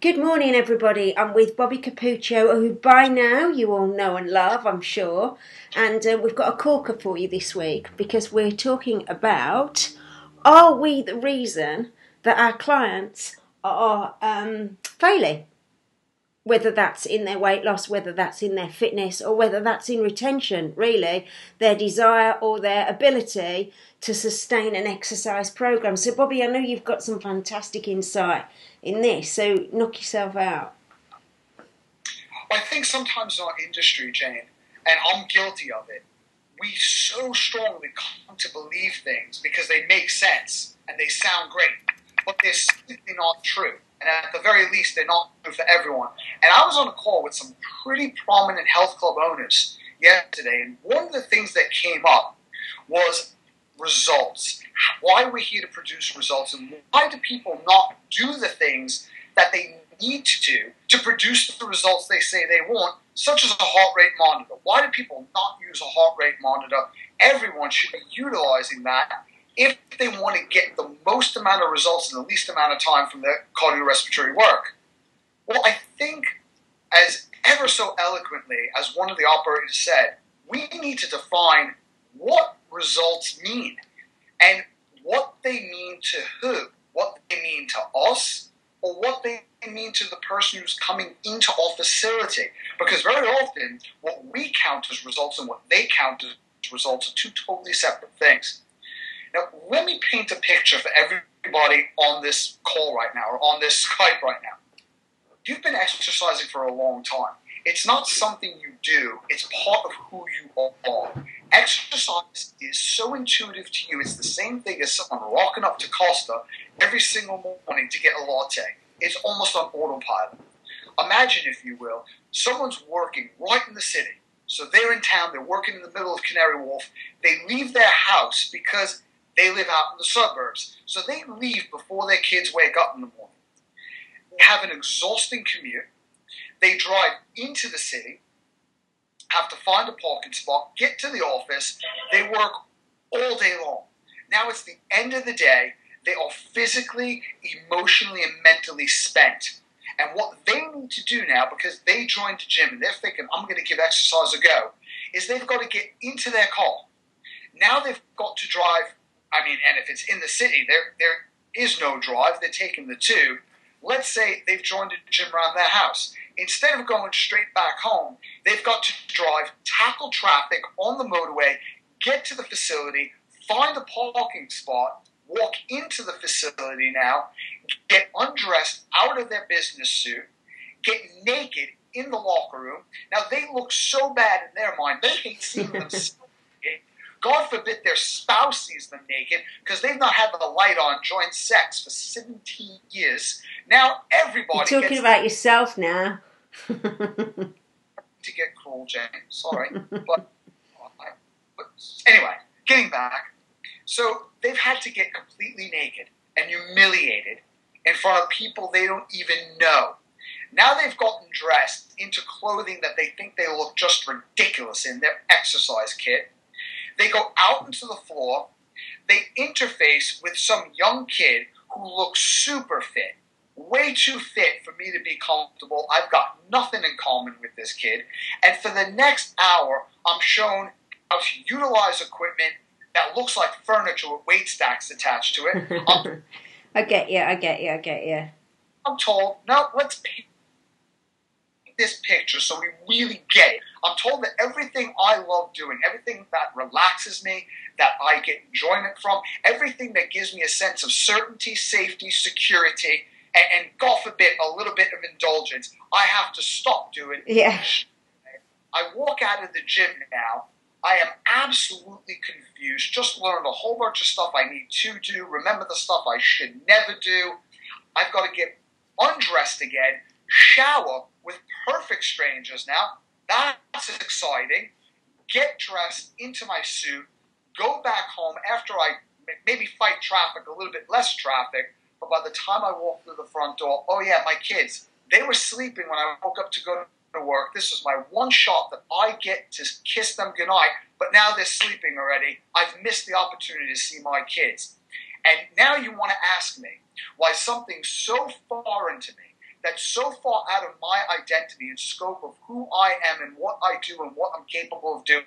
Good morning, everybody. I'm with Bobby Capuccio, who by now you all know and love, I'm sure. And we've got a corker for you this week because we're talking about, are we the reason that our clients are failing? Whether that's in their weight loss, whether that's in their fitness, or whether that's in retention, really, their desire or their ability to sustain an exercise program. So, Bobby, I know you've got some fantastic insight in this, so knock yourself out. I think sometimes in our industry, Jane, and I'm guilty of it, we so strongly come to believe things because they make sense and they sound great, but they're simply not true. And at the very least, they're not true for everyone. And I was on a call with some pretty prominent health club owners yesterday, and one of the things that came up was results. Why we're here to produce results, and why do people not do the things that they need to do to produce the results they say they want, such as a heart rate monitor? Why do people not use a heart rate monitor? Everyone should be utilizing that if they want to get the most amount of results in the least amount of time from their cardiorespiratory work. Well, I think, as ever so eloquently as one of the operators said, we need to define what results mean and what they mean to who, what they mean to us, or what they mean to the person who's coming into our facility. Because very often, what we count as results and what they count as results are two totally separate things. Now, let me paint a picture for everybody on this call right now, or on this Skype right now. You've been exercising for a long time. It's not something you do. It's part of who you are. Exercise is so intuitive to you. It's the same thing as someone walking up to Costa every single morning to get a latte. It's almost on autopilot. Imagine, if you will, someone's working right in the city. So they're in town. They're working in the middle of Canary Wharf. They leave their house because they live out in the suburbs. So they leave before their kids wake up in the morning. They have an exhausting commute. They drive into the city, have to find a parking spot, get to the office. They work all day long. Now it's the end of the day. They are physically, emotionally, and mentally spent. And what they need to do now, because they joined the gym and they're thinking, I'm going to give exercise a go, is they've got to get into their car. Now they've got to drive. And if it's in the city, there is no drive. They're taking the tube. Let's say they've joined a gym around their house. Instead of going straight back home, they've got to drive, tackle traffic on the motorway, get to the facility, find a parking spot, walk into the facility now, get undressed out of their business suit, get naked in the locker room. Now, they look so bad in their mind, they hate seeing themselves naked. God forbid their spouse sees them naked because they've not had the light on joint sex for 17 years. Now everybody You're talking about yourself now. To get cruel, Jane. Sorry. but anyway, getting back. So they've had to get completely naked and humiliated in front of people they don't even know. Now they've gotten dressed into clothing that they think they look just ridiculous in, their exercise kit. They go out into the floor. They interface with some young kid who looks super fit, way too fit for me to be comfortable. I've got nothing in common with this kid. And for the next hour, I'm shown how to utilize equipment that looks like furniture with weight stacks attached to it. I get you. I'm told, no, let's paint this picture so we really get it. I'm told that everything I love doing, everything that relaxes me, that I get enjoyment from, everything that gives me a sense of certainty, safety, security, and God forbid, a little bit of indulgence, I have to stop doing. Yeah. I walk out of the gym now. I am absolutely confused. Just learned a whole bunch of stuff I need to do. Remember the stuff I should never do. I've got to get undressed again, shower with perfect strangers now. That's exciting. Get dressed into my suit, go back home after I maybe fight traffic, a little bit less traffic, but by the time I walk through the front door, oh yeah, my kids, they were sleeping when I woke up to go to work. This was my one shot that I get to kiss them goodnight, but now they're sleeping already. I've missed the opportunity to see my kids. And now you want to ask me why something so foreign to me that's so far out of my identity and scope of who I am and what I do and what I'm capable of doing.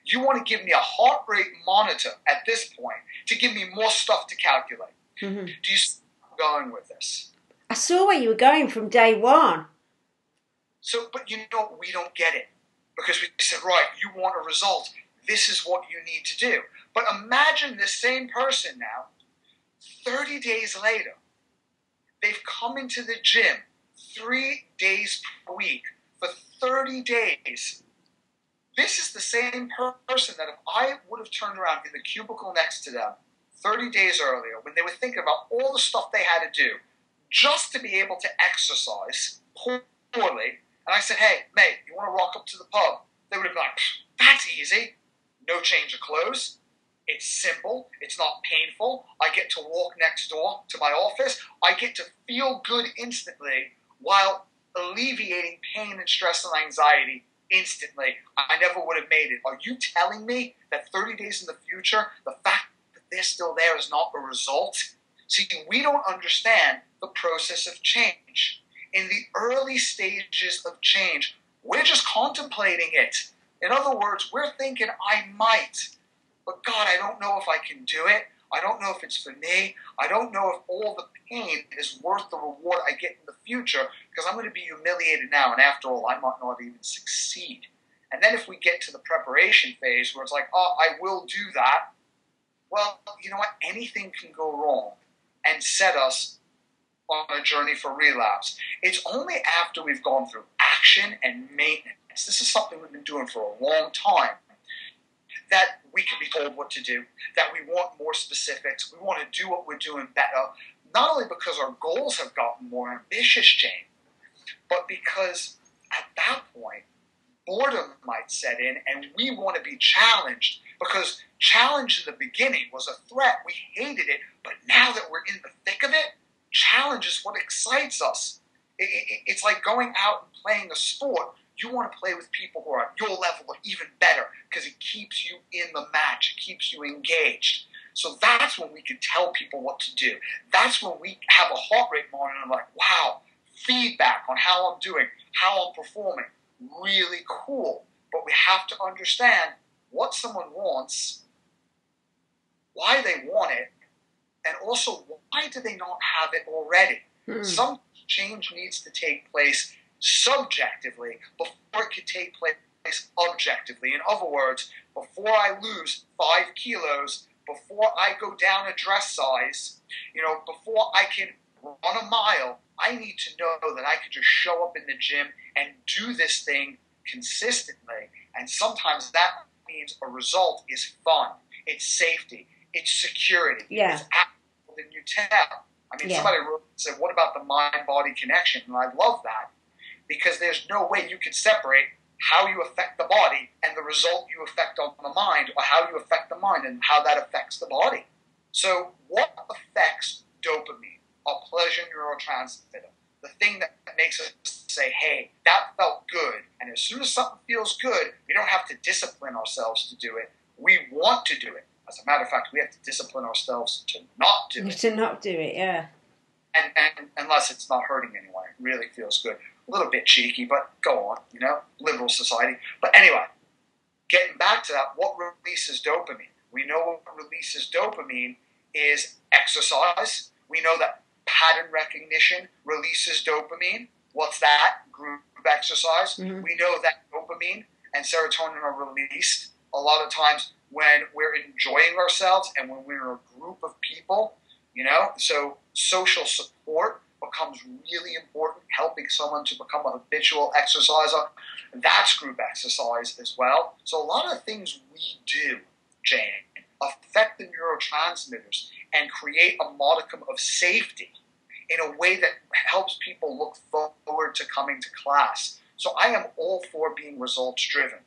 You want to give me a heart rate monitor at this point to give me more stuff to calculate. Mm-hmm. Do you see where I'm going with this? I saw where you were going from day one. So, but you know, we don't get it. Because we said, right, you want a result. This is what you need to do. But imagine this same person now, 30 days later, they've come into the gym 3 days per week for 30 days. This is the same person that if I would have turned around in the cubicle next to them 30 days earlier, when they were thinking about all the stuff they had to do just to be able to exercise poorly, and I said, hey, mate, you want to rock up to the pub? They would have been like, that's easy. No change of clothes. It's simple. It's not painful. I get to walk next door to my office. I get to feel good instantly while alleviating pain and stress and anxiety instantly. I never would have made it. Are you telling me that 30 days in the future, the fact that they're still there is not a result? See, we don't understand the process of change. In the early stages of change, we're just contemplating it. In other words, we're thinking, I might. But God, I don't know if I can do it. I don't know if it's for me. I don't know if all the pain is worth the reward I get in the future because I'm going to be humiliated now. And after all, I might not even succeed. And then if we get to the preparation phase where it's like, oh, I will do that. Well, you know what? Anything can go wrong and set us on a journey for relapse. It's only after we've gone through action and maintenance, this is something we've been doing for a long time, that we can be told what to do, that we want more specifics, we want to do what we're doing better, not only because our goals have gotten more ambitious, Jane, but because at that point, boredom might set in and we want to be challenged because challenge in the beginning was a threat. We hated it, but now that we're in the thick of it, challenge is what excites us. It's like going out and playing a sport. You want to play with people who are at your level or even better because it keeps you in the match. It keeps you engaged. So that's when we can tell people what to do. That's when we have a heart rate monitor and like, wow, feedback on how I'm doing, how I'm performing. Really cool. But we have to understand what someone wants, why they want it, and also why do they not have it already. Some change needs to take place subjectively before it could take place objectively. In other words, before I lose 5 kilos, before I go down a dress size, before I can run a mile, I need to know that I can just show up in the gym and do this thing consistently. And sometimes that means a result is fun, it's safety, it's security, it's actual than you tell. I mean, somebody said, what about the mind-body connection? And I love that because there's no way you can separate how you affect the body and the result you affect on the mind, or how you affect the mind and how that affects the body. So what affects dopamine, our pleasure neurotransmitter, the thing that makes us say, hey, that felt good. And as soon as something feels good, we don't have to discipline ourselves to do it. We want to do it. As a matter of fact, we have to discipline ourselves to not do it. To not do it, yeah. And unless it's not hurting anyone, it really feels good. A little bit cheeky, but go on, liberal society. But anyway, getting back to that, what releases dopamine? We know what releases dopamine is exercise. We know that pattern recognition releases dopamine. What's that? Group exercise. Mm-hmm. We know that dopamine and serotonin are released a lot of times when we're enjoying ourselves and when we're in a group of people, so social support becomes really important, helping someone to become a habitual exerciser. That's group exercise as well. So a lot of things we do, Jane, affect the neurotransmitters and create a modicum of safety in a way that helps people look forward to coming to class. So I am all for being results driven.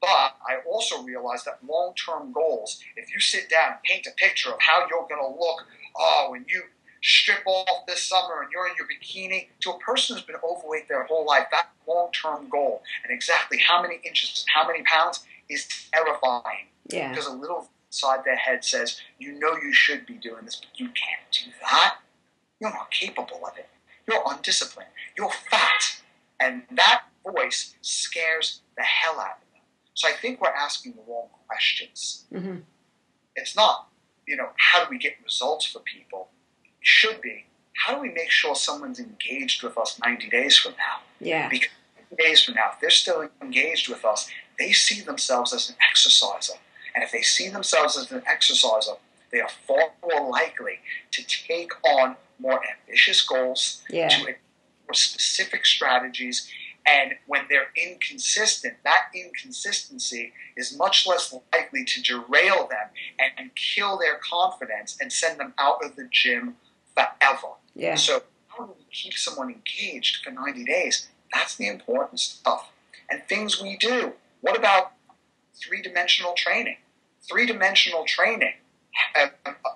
But I also realize that long-term goals, if you sit down and paint a picture of how you're going to look, when you strip off this summer and you're in your bikini, to a person who's been overweight their whole life, that long-term goal and exactly how many inches and how many pounds is terrifying. Yeah. Because a little inside their head says, you should be doing this, but you can't do that. You're not capable of it. You're undisciplined. You're fat. And that voice scares the hell out of them. So I think we're asking the wrong questions. Mm-hmm. It's not, how do we get results for people? It should be, how do we make sure someone's engaged with us 90 days from now? Yeah. Because 90 days from now, if they're still engaged with us, they see themselves as an exerciser. And if they see themselves as an exerciser, they are far more likely to take on more ambitious goals, to more specific strategies. And when they're inconsistent, that inconsistency is much less likely to derail them and kill their confidence and send them out of the gym forever. Yeah. So how do we keep someone engaged for 90 days? That's the important stuff. And things we do. What about three-dimensional training? Three-dimensional training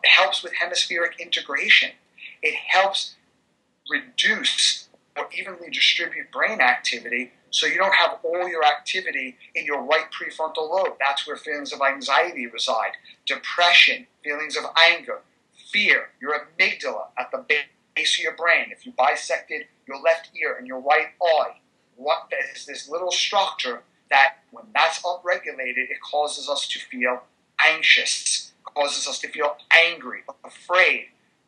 helps with hemispheric integration. It helps reduce or evenly distribute brain activity so you don't have all your activity in your right prefrontal lobe. That's where feelings of anxiety reside. Depression, feelings of anger, fear, your amygdala at the base of your brain. If you bisected your left ear and your right eye, there's this little structure that when that's upregulated, it causes us to feel anxious, causes us to feel angry, afraid.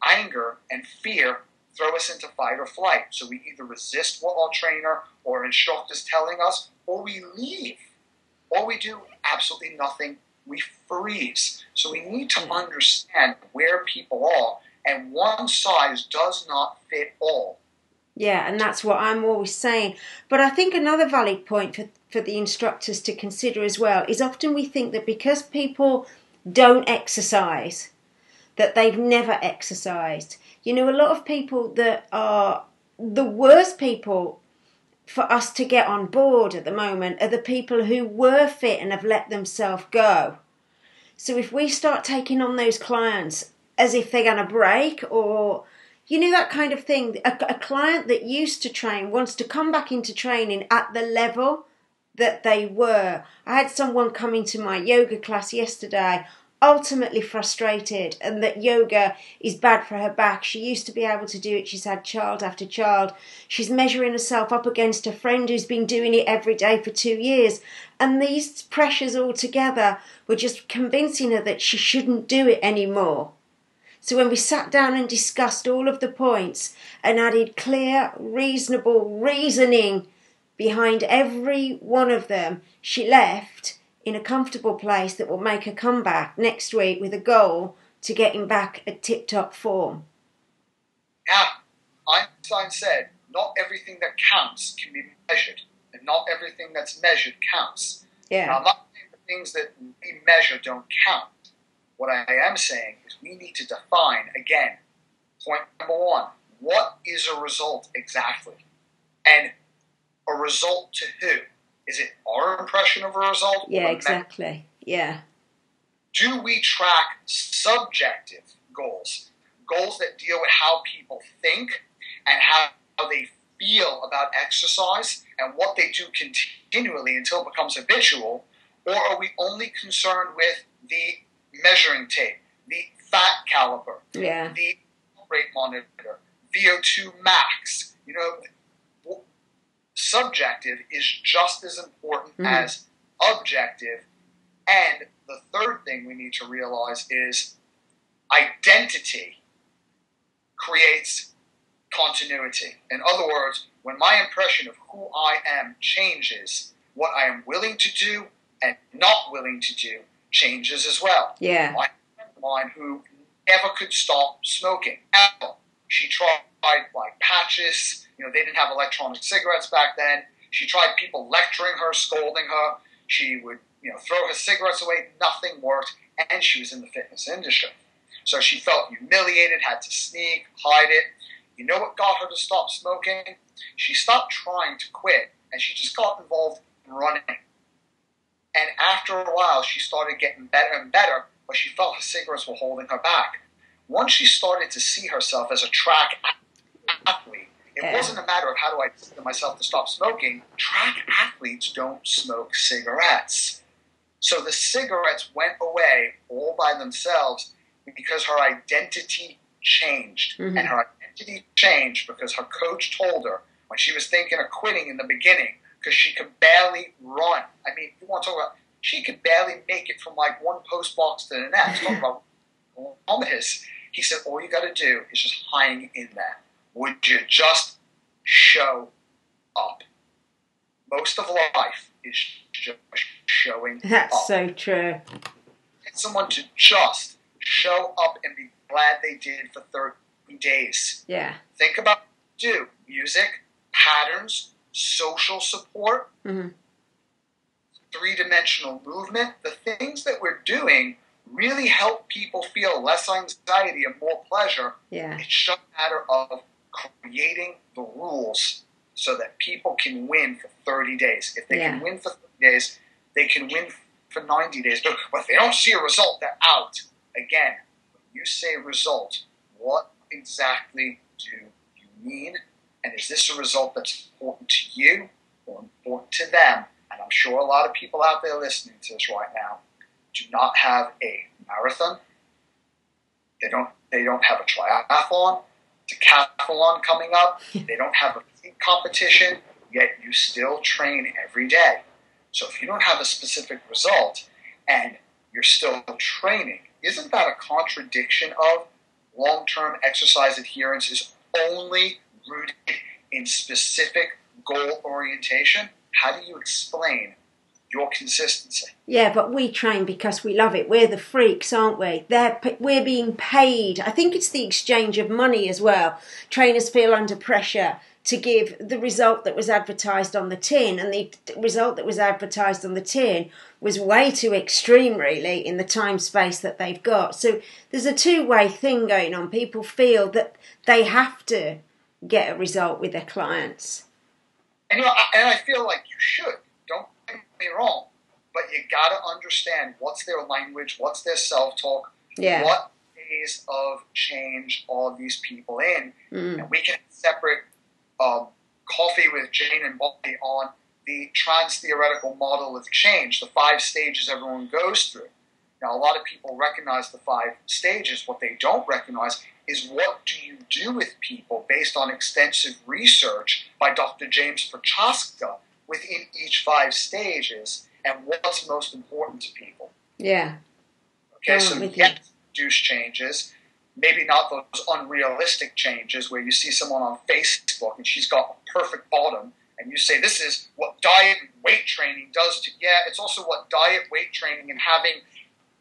Anger and fear throw us into fight or flight. So we either resist what our trainer or instructor is telling us, or we leave. Or we do absolutely nothing. We freeze. So we need to understand where people are, and one size does not fit all. Yeah, and that's what I'm always saying. But I think another valid point for the instructors to consider as well is often we think that because people don't exercise, that they've never exercised. A lot of people that are the worst people for us to get on board at the moment are the people who were fit and have let themselves go. So if we start taking on those clients as if they're going to break, or that kind of thing, a client that used to train wants to come back into training at the level that they were. I had someone come into my yoga class yesterday, ultimately frustrated, and that yoga is bad for her back. She used to be able to do it. She's had child after child. She's measuring herself up against a friend who's been doing it every day for 2 years. And these pressures all together were just convincing her that she shouldn't do it anymore. So when we sat down and discussed all of the points and added clear, reasonable reasoning behind every one of them, she left in a comfortable place that will make her come back next week with a goal to getting back at tip-top form. Yeah, Einstein said, not everything that counts can be measured, and not everything that's measured counts. Yeah. Now, I'm not saying the things that we measure don't count. What I am saying is we need to define, again, point number one, what is a result exactly? And a result to who? Is it our impression of a result? Yeah, exactly. Yeah. Do we track subjective goals? Goals that deal with how people think and how they feel about exercise and what they do continually until it becomes habitual? Or are we only concerned with the measuring tape, the fat caliber, the heart rate monitor, VO2 max? Subjective is just as important as objective. And the third thing we need to realize is identity creates continuity. In other words, when my impression of who I am changes, what I am willing to do and not willing to do changes as well. Yeah. My friend of mine who never could stop smoking, ever. She tried patches. They didn't have electronic cigarettes back then. She tried people lecturing her, scolding her. She would, throw her cigarettes away. Nothing worked. And she was in the fitness industry. So she felt humiliated, had to sneak, hide it. You know what got her to stop smoking? She stopped trying to quit, and she just got involved in running. And after a while, she started getting better and better, but she felt her cigarettes were holding her back. Once she started to see herself as a track athlete, it wasn't a matter of how do I get myself to stop smoking. Track athletes don't smoke cigarettes. So the cigarettes went away all by themselves because her identity changed. And her identity changed because her coach told her when she was thinking of quitting in the beginning because she could barely run. I mean, you want to talk about, she could barely make it from like one post box to the next. Talk about kilometers. He said, all you got to do is just hang in there. Would you just show up? Most of life is just showing up. That's so true. Get someone to just show up and be glad they did for 30 days. Yeah. Think about what you do. Music, patterns, social support, three-dimensional movement. The things that we're doing really help people feel less anxiety and more pleasure. Yeah. It's just a matter of creating the rules so that people can win for 30 days. If they can win for 30 days, they can win for 90 days. But if they don't see a result, they're out. Again, when you say result, what exactly do you mean? And is this a result that's important to you or important to them? And I'm sure a lot of people out there listening to this right now do not have a marathon. They don't have a triathlon, decathlon coming up. They don't have a big competition, yet you still train every day. So if you don't have a specific result and you're still training, isn't that a contradiction of long-term exercise adherence is only rooted in specific goal orientation? How do you explain your consistency? Yeah, but we train because we love it. We're the freaks, aren't we? We're being paid. I think it's the exchange of money as well. Trainers feel under pressure to give the result that was advertised on the tin, and the result that was advertised on the tin was way too extreme, really, in the time space that they've got. So there's a two-way thing going on. People feel that they have to get a result with their clients. And, and I feel like you should. Don't get me wrong. But you got to understand what's their language, what's their self-talk, what phase of change are these people in. And we can separate coffee with Jane and Bobby on the trans-theoretical model of change, the 5 stages everyone goes through. Now, a lot of people recognize the 5 stages. What they don't recognize is what do you do with people based on extensive research by Dr. James Prochaska within each 5 stages and what's most important to people. Yeah. Okay, so yes, reduce changes, maybe not those unrealistic changes where you see someone on Facebook and she's got a perfect bottom and you say this is what diet and weight training does to, it's also what diet, weight training and having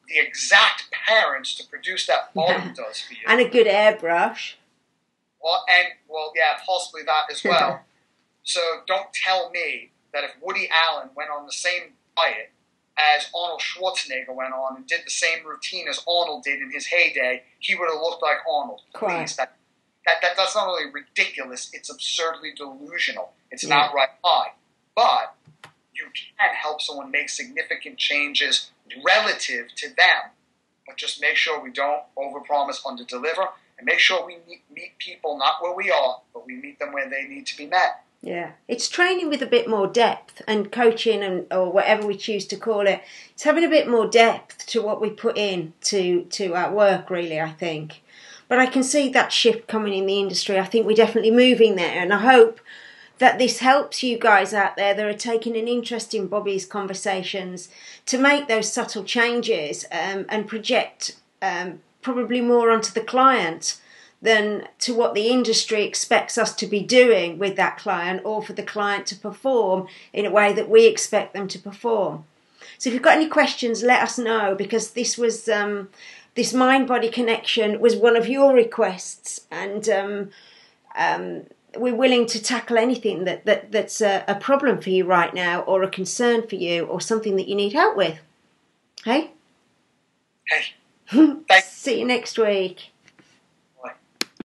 the exact parents to produce that bottom does for you. And a good airbrush. Possibly that as well. So don't tell me that if Woody Allen went on the same diet as Arnold Schwarzenegger went on and did the same routine as Arnold did in his heyday, he would have looked like Arnold. Please, that's not only ridiculous, it's absurdly delusional. It's an outright lie. But you can help someone make significant changes relative to them. But just make sure we don't overpromise, underdeliver, and make sure we meet people not where we are, but we meet them where they need to be met. Yeah, it's training with a bit more depth, and coaching or whatever we choose to call it. It's having a bit more depth to what we put in to our work, really, I think. But I can see that shift coming in the industry. I think we're definitely moving there, and I hope that this helps you guys out there that are taking an interest in Bobby's conversations to make those subtle changes and project probably more onto the client than to what the industry expects us to be doing with that client, or for the client to perform in a way that we expect them to perform. So if you've got any questions, let us know, because this was this mind-body connection was one of your requests, and we're willing to tackle anything that's a problem for you right now, or a concern for you, or something that you need help with. Hey? Hey. See you next week.